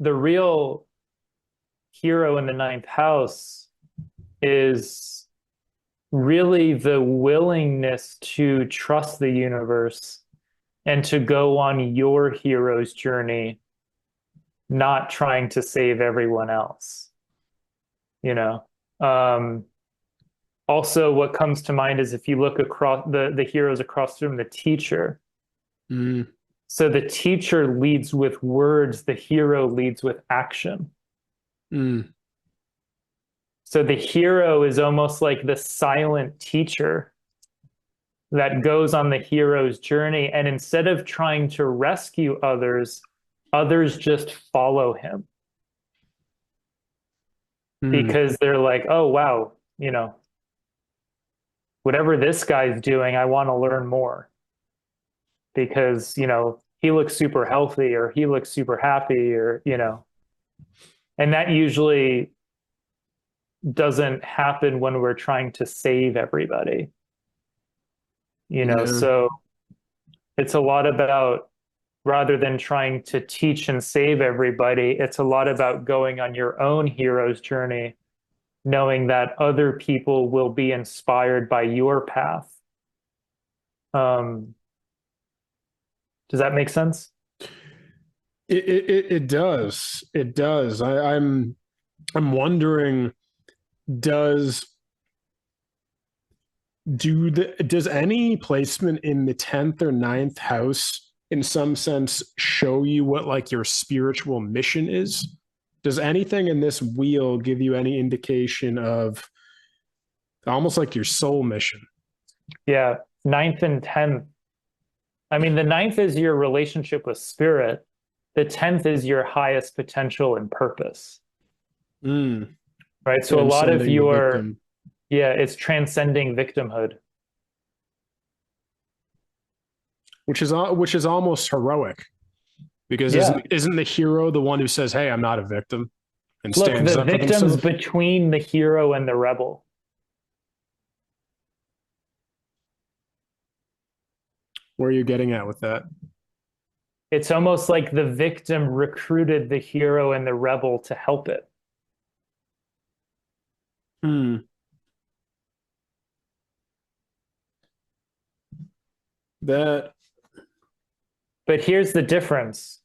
the real hero in the ninth house is really the willingness to trust the universe and to go on your hero's journey, not trying to save everyone else, you know? Also, what comes to mind is if you look across the heroes across from the teacher. Mm. So the teacher leads with words, the hero leads with action. Mm. So the hero is almost like the silent teacher that goes on the hero's journey. And instead of trying to rescue others, others just follow him Mm. because they're like, oh, wow, you know, whatever this guy's doing, I want to learn more because, you know, he looks super healthy or he looks super happy or, you know, and that usually doesn't happen when we're trying to save everybody, you know, Yeah. so it's a lot about rather than trying to teach and save everybody, it's a lot about going on your own hero's journey, knowing that other people will be inspired by your path. Um, does that make sense? It does. It does. I'm wondering, does does any placement in the 10th or ninth house in some sense show you what like your spiritual mission is? Does anything in this wheel give you any indication of almost like your soul mission? Yeah. Ninth and 10th. I mean, the ninth is your relationship with spirit. The 10th is your highest potential and purpose, Mm. right? So a lot of Transcending the your, victim. yeah, it's transcending victimhood. Which is almost heroic because Yeah. isn't the hero the one who says, "Hey, I'm not a victim," and Look, stands the up for victim's themselves? between the hero and the rebel. Where are you getting at with that? It's almost like the victim recruited the hero and the rebel to help it. Hmm. That. But here's the difference.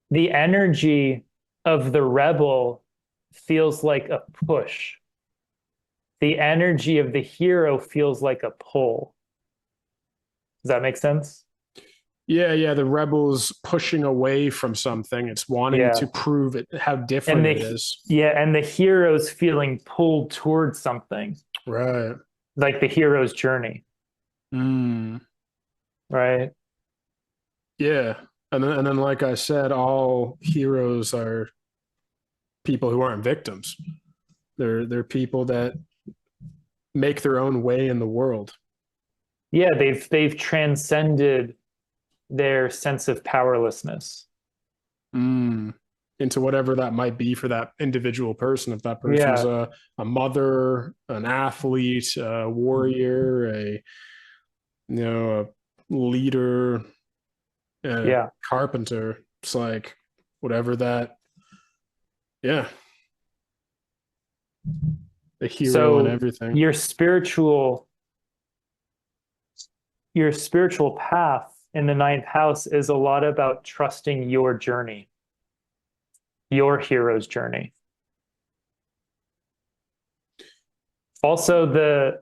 The energy of the rebel feels like a push. The energy of the hero feels like a pull. Does that make sense? Yeah, yeah. The rebels pushing away from something. It's wanting Yeah. to prove it how And different it the is. yeah, and the hero's feeling pulled towards something, Right. like the hero's journey, Hmm. right? Yeah. And then, like I said, all heroes are people who aren't victims. They're people that make their own way in the world. Yeah, they've transcended their sense of powerlessness. Mm. Into whatever that might be for that individual person. If that person's Yeah, a mother, an athlete, a warrior, a leader, a yeah. carpenter, it's like whatever that, yeah, the hero and So everything. your spiritual path in the ninth house is a lot about trusting your journey, your hero's journey. Also, the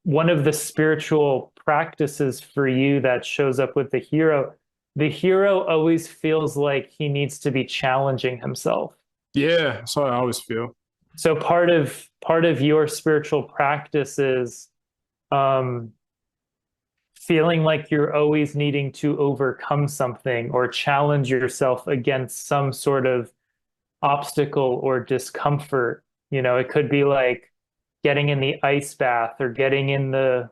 one of the spiritual practices for you that shows up with the hero always feels like he needs to be challenging himself. Yeah, that's how I always feel. So part of your spiritual practice is um, feeling like you're always needing to overcome something or challenge yourself against some sort of obstacle or discomfort. You know, it could be like getting in the ice bath or getting in the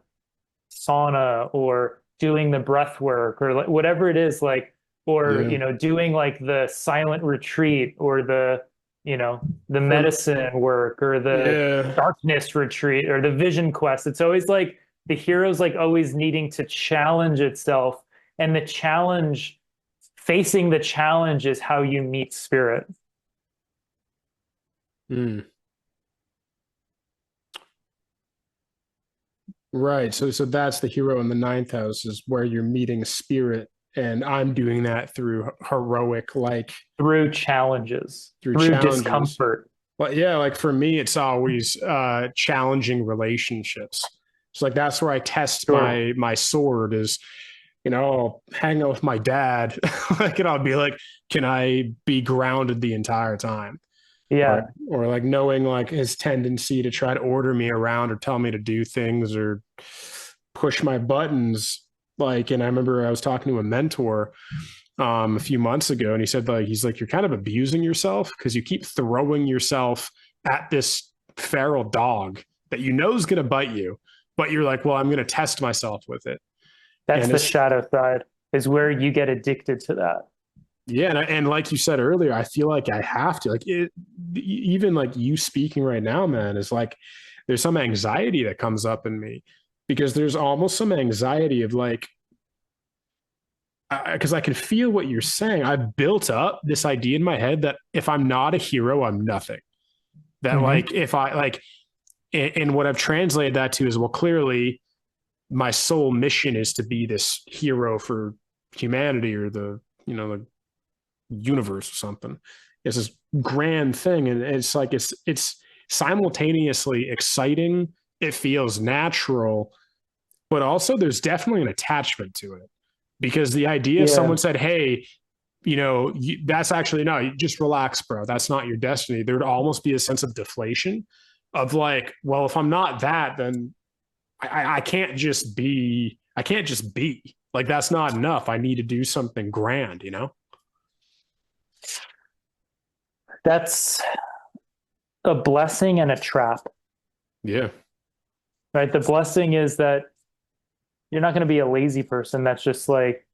sauna or doing the breath work or like whatever it is, like, or, Yeah. you know, doing like the silent retreat or the, you know, the Or medicine work or the yeah. darkness retreat or the vision quest. It's always like the hero's like always needing to challenge itself. And the challenge facing the challenge is how you meet spirit. Right. So that's the hero in the ninth house, is where you're meeting spirit, and I'm doing that through heroic, like through challenges, through through challenges. discomfort. But yeah, like for me, it's always challenging relationships. So like that's where I test Sure. my sword is, I'll hang out with my dad, like, and I'll be like, can I be grounded the entire time? Or Yeah. or like knowing like his tendency to try to order me around or tell me to do things or push my buttons. Like, and I remember I was talking to a mentor a few months ago, and he said, like, he's like, you're kind of abusing yourself because you keep throwing yourself at this feral dog that you know is going to bite you, but you're like, well, I'm going to test myself with it. That's And the it's, shadow side, is where you get addicted to that. yeah, and like you said earlier, I feel like I have to, like, it, even like you speaking right now, man, is like there's some anxiety that comes up in me, because there's almost some anxiety of like, because I can feel what you're saying. I've built up this idea in my head that if I'm not a hero, I'm nothing. That Mm-hmm. like if I like, and what I've translated that to is, well, clearly my sole mission is to be this hero for humanity, or the universe or something. It's this grand thing, and it's like it's simultaneously exciting. It feels natural, but also there's definitely an attachment to it, because the idea, if Yeah. someone said, hey, that's actually, no, you just relax, bro, that's not your destiny, there would almost be a sense of deflation of like, well, if I'm not that, then I can't just be, like, that's not enough, I need to do something grand. That's a blessing and a trap, Yeah. right? The blessing is that you're not going to be a lazy person that's just like,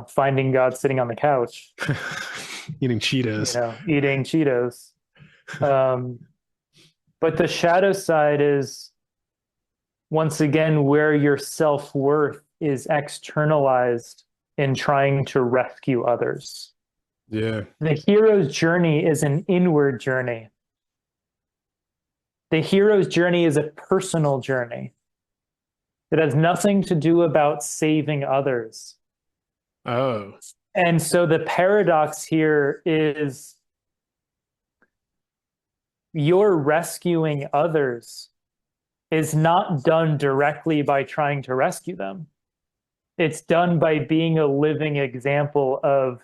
finding God sitting on the couch, Eating Cheetos. eating Cheetos. Um, but the shadow side is, once again, where your self-worth is externalized in trying to rescue others. Yeah. The hero's journey is an inward journey. The hero's journey is a personal journey. It has nothing to do about saving others. Oh. And so the paradox here is, your rescuing others is not done directly by trying to rescue them. It's done by being a living example of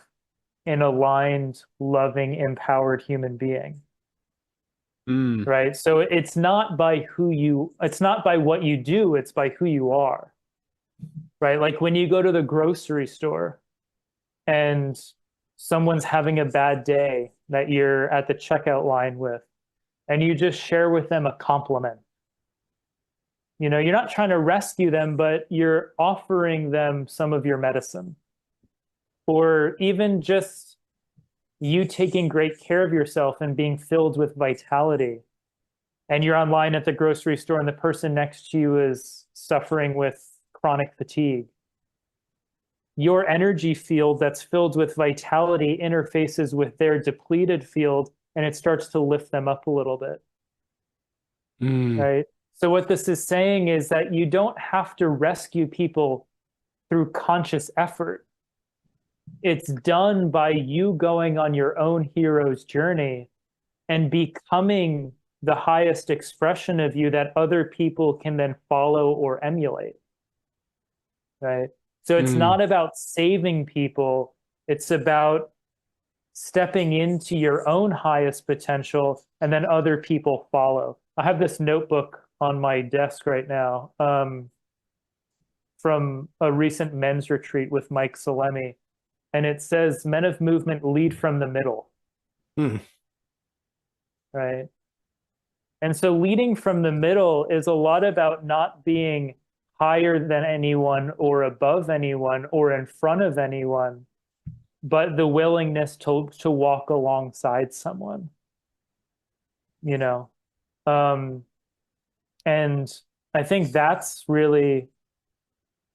an aligned, loving, empowered human being. Mm. Right? So it's not by what you do, it's by who you are. Right? Like when you go to the grocery store and someone's having a bad day that you're at the checkout line with, and you just share with them a compliment. You're not trying to rescue them, but you're offering them some of your medicine. Or even just you taking great care of yourself and being filled with vitality. And you're online at the grocery store and the person next to you is suffering with chronic fatigue. Your energy field that's filled with vitality interfaces with their depleted field, and it starts to lift them up a little bit. Mm. Right? So what this is saying is that you don't have to rescue people through conscious effort. It's done by you going on your own hero's journey and becoming the highest expression of you that other people can then follow or emulate. Right? So it's Mm. not about saving people, it's about stepping into your own highest potential, and then other people follow. I have this notebook on my desk right now, from a recent men's retreat with Mike Salemi, and it says, "Men of movement lead from the middle." Mm. Right? And so leading from the middle is a lot about not being higher than anyone or above anyone or in front of anyone, but the willingness to walk alongside someone, you know. Um, and I think that's really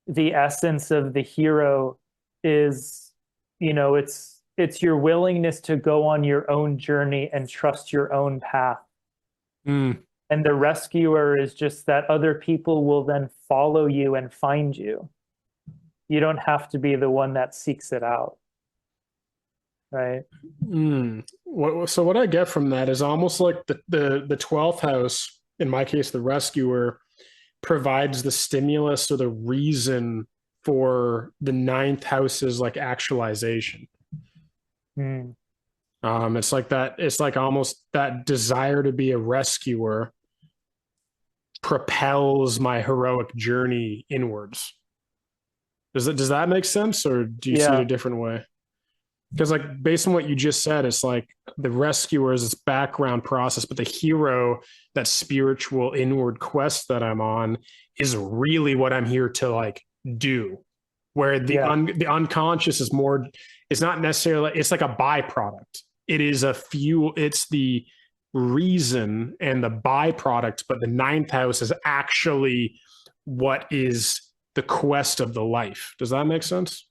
the essence of the hero, is it's your willingness to go on your own journey and trust your own path. Mm. And the rescuer is just that other people will then follow you and find you. You don't have to be the one that seeks it out. Right. So what I get from that is almost like the 12th house, in my case, the rescuer, provides the stimulus or the reason for the 9th house's like actualization. It's like that. It's like almost that desire to be a rescuer propels my heroic journey inwards. Does that make sense, or do you see it a different way? Because like based on what you just said, it's like the rescuer is this background process, but the hero, that spiritual inward quest that I'm on, is really what I'm here to like do. Where the unconscious is more, it's not necessarily, it's like a byproduct. It is a fuel, it's the reason and the byproduct, but the 9th house is actually what is the quest of the life. Does that make sense?